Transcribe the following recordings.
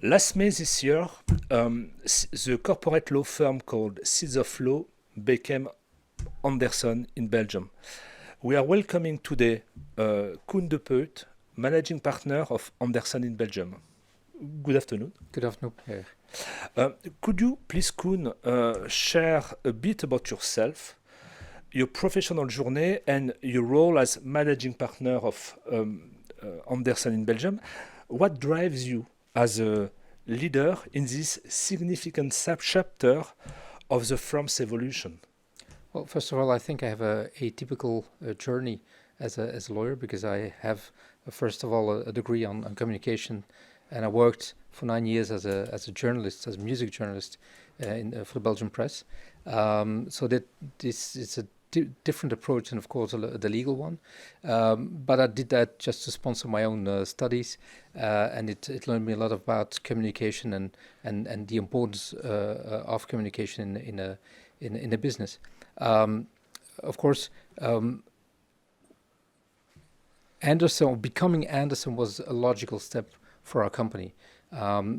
Last May this year, the corporate law firm called Seeds of Law became Andersen in Belgium. We are welcoming today Koen de Peut, managing partner of Andersen in Belgium. Good afternoon. Good afternoon, Pierre. Could you please, Koen, share a bit about yourself, your professional journey, and your role as managing partner of Andersen in Belgium? What drives you as a leader in this significant chapter of the firm's evolution? Well, first of all, I think I have a atypical journey as a lawyer because I have, first of all, a degree on communication, and I worked for 9 years as a journalist, as a music journalist for the Belgian press. So that this is a different approach than, of course, the legal one. But I did that just to sponsor my own studies, and it learned me a lot about communication and the importance of communication in a business. Of course, becoming Andersen was a logical step for our company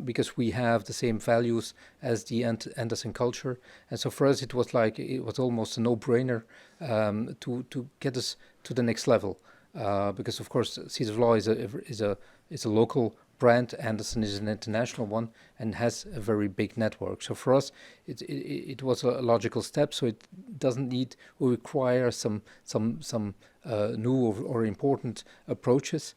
because we have the same values as the Andersen culture, and so for us it was almost a no-brainer to get us to the next level because of course Seeds of Law is a local brand. Andersen is an international one and has a very big network. So for us, it was a logical step. So it doesn't need or require some new or important approaches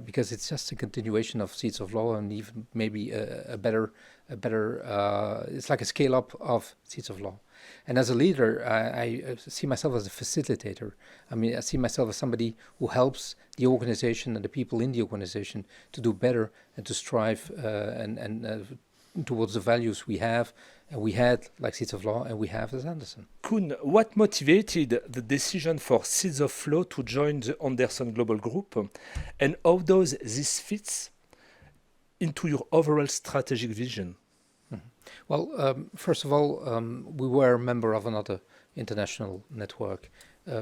because it's just a continuation of Seeds of Law and even maybe a better. It's like a scale up of Seeds of Law. And as a leader, I see myself as a facilitator. I mean, I see myself as somebody who helps the organization and the people in the organization to do better and to strive and towards the values we have and we had, like Seeds of Law, and we have as Andersen. Koen, what motivated the decision for Seeds of Law to join the Andersen Global Group, and how does this fit into your overall strategic vision? Well, first of all, we were a member of another international network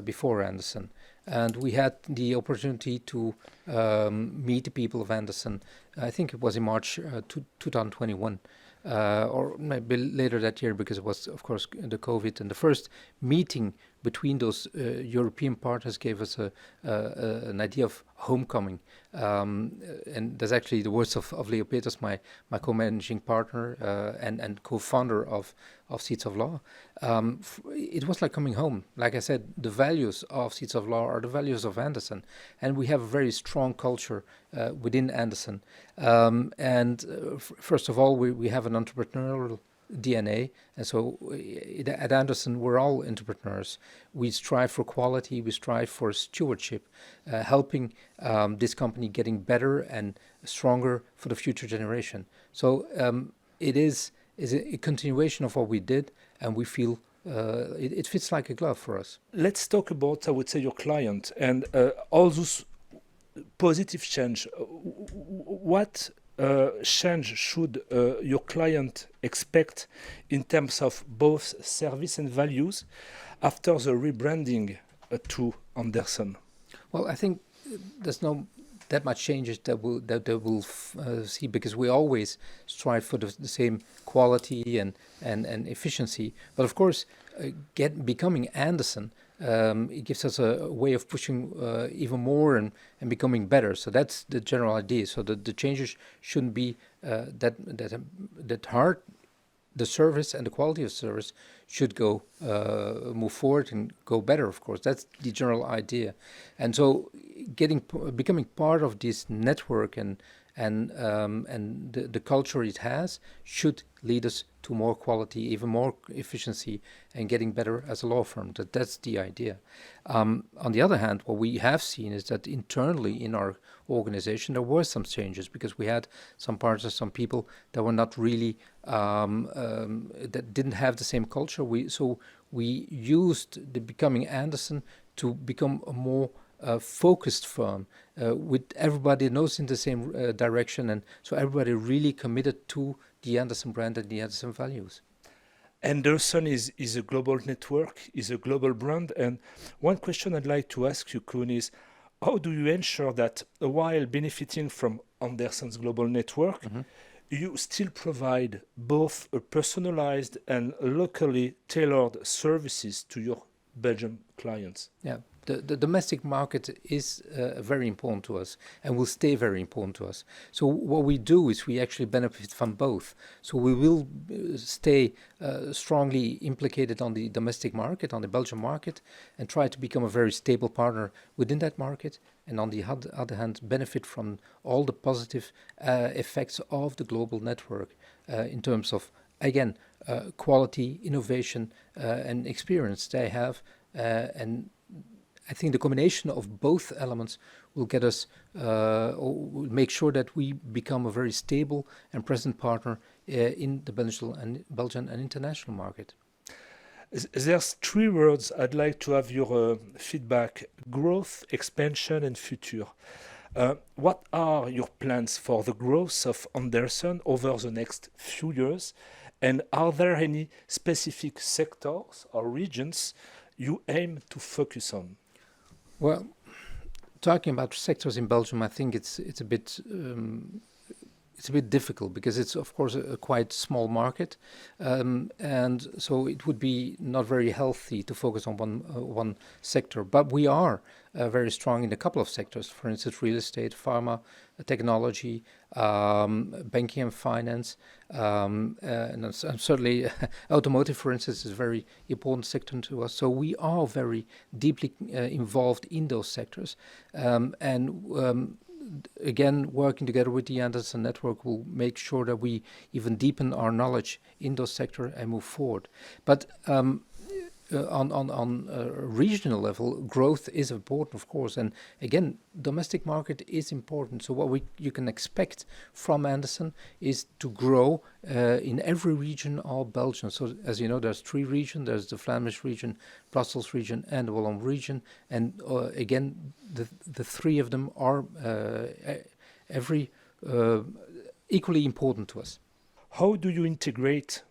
before Andersen, and we had the opportunity to meet the people of Andersen. I think it was in March 2021, or maybe later that year, because it was, of course, the COVID. And the first meeting between those European partners gave us an idea of homecoming. And that's actually the words of Leo Peters, my co-managing partner and co-founder of Seeds of Law. It was like coming home. Like I said, the values of Seeds of Law are the values of Andersen, and we have a very strong culture within Andersen. First of all, we have an entrepreneurial DNA, and so at Andersen we're all entrepreneurs. We strive for quality, we strive for stewardship, helping this company getting better and stronger for the future generation. So it is a continuation of what we did, and we feel it fits like a glove for us. Let's talk about, I would say, your client and all those positive change. What change should your client expect in terms of both service and values after the rebranding to Andersen? Well, I think there's no that much changes that we'll see, because we always strive for the same quality and efficiency. But of course, becoming Andersen, it gives us a way of pushing even more and becoming better. So that's the general idea. So the changes shouldn't be that hard. The service and the quality of service should go move forward and go better. Of course, that's the general idea. And so, becoming part of this network and the culture it has should lead us to more quality, even more efficiency, and getting better as a law firm. That's the idea. On the other hand, what we have seen is that internally in our organization there were some changes, because we had some partners, some people that were not really that didn't have the same culture. So we used the becoming Andersen to become a more focused firm with everybody knows in the same direction, and so everybody really committed to the Andersen brand and the Andersen values. Andersen is a global network, is a global brand, and one question I'd like to ask you, Koen, is how do you ensure that while benefiting from Andersen's global network, you still provide both a personalized and locally tailored services to your Belgian clients. Yeah, the domestic market is very important to us and will stay very important to us. So what we do is we actually benefit from both. So we will stay strongly implicated on the domestic market, on the Belgian market, and try to become a very stable partner within that market. And on the other hand, benefit from all the positive effects of the global network in terms of, again, quality, innovation, and experience they have. And I think the combination of both elements will get us, or will make sure that we become a very stable and present partner in the Belgian and international market. There's three words I'd like to have your feedback: growth, expansion, and future. What are your plans for the growth of Andersen over the next few years? And are there any specific sectors or regions you aim to focus on? Well, talking about sectors in Belgium, I think it's a bit difficult because it's of course a quite small market, and so it would be not very healthy to focus on one sector. But we are very strong in a couple of sectors, for instance, real estate, pharma, technology, banking and finance, and certainly automotive, for instance, is a very important sector to us. So we are very deeply involved in those sectors, and again, working together with the Andersen network will make sure that we even deepen our knowledge in those sectors and move forward. But on a regional level, growth is important, of course, and again, domestic market is important. So what you can expect from Andersen is to grow in every region of Belgium. So as you know, there's three regions. There's the Flemish region, Brussels region, and the Walloon region. And again, the three of them are every equally important to us. How do you integrate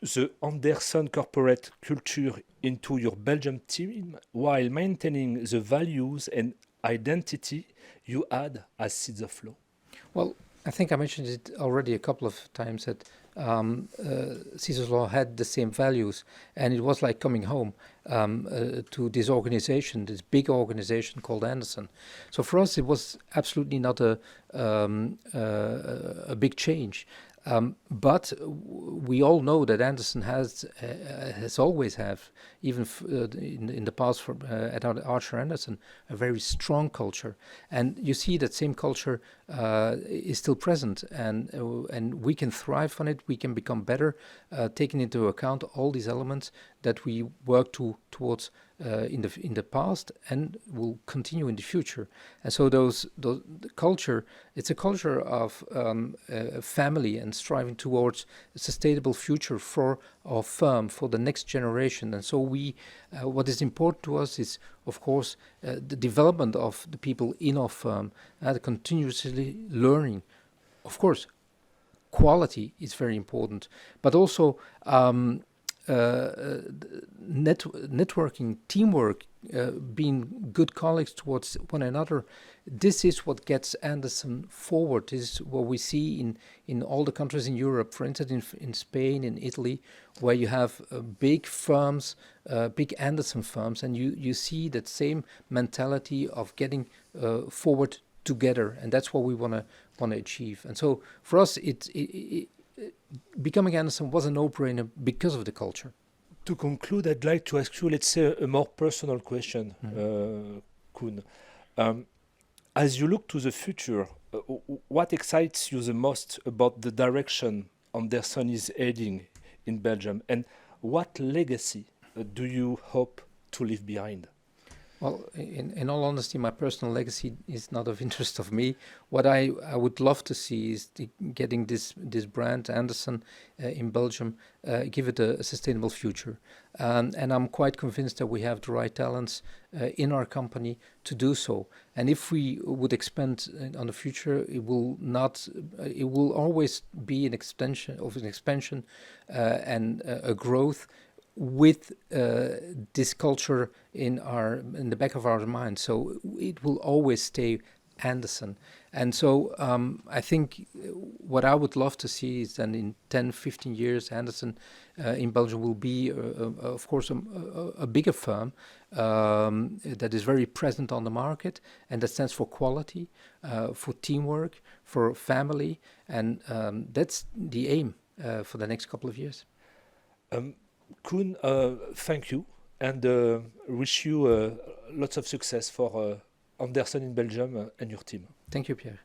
the Andersen corporate culture into your Belgium team while maintaining the values and identity you had as Seeds of Law? Well, I think I mentioned it already a couple of times that Seeds of Law had the same values, and it was like coming home to this organization, this big organization called Andersen. So for us, it was absolutely not a big change. But we all know that Andersen has always have, even in the past at Archer Andersen, a very strong culture, and you see that same culture is still present, and we can thrive on it. We can become better, taking into account all these elements that we work towards in the past and will continue in the future. And so the culture, it's a culture of family and striving towards a sustainable future for our firm, for the next generation. And so what is important to us is, of course, the development of the people in our firm, continuously learning. Of course, quality is very important, but also networking, teamwork, being good colleagues towards one another. This is what gets Andersen forward. This is what we see in all the countries in Europe, for instance, in Spain, in Italy, where you have big firms, big Andersen firms, and you see that same mentality of getting forward together, and that's what we want to achieve. And so for us, becoming Andersen was a no-brainer because of the culture. To conclude, I'd like to ask you, let's say, a more personal question, Koen. As you look to the future, what excites you the most about the direction Andersen is heading in Belgium, and what legacy do you hope to leave behind? Well, in all honesty, my personal legacy is not of interest of me. What I would love to see is getting this brand, Andersen, in Belgium, give it a sustainable future. And I'm quite convinced that we have the right talents in our company to do so. And if we would expand on the future, it will always be an expansion and a growth with this culture in the back of our mind. So it will always stay Andersen. And so I think what I would love to see is that in 10, 15 years, Andersen in Belgium will be, of course, a bigger firm that is very present on the market, and that stands for quality, for teamwork, for family, and that's the aim for the next couple of years. Koen, thank you, and wish you lots of success for Andersen in Belgium and your team. Thank you, Pierre.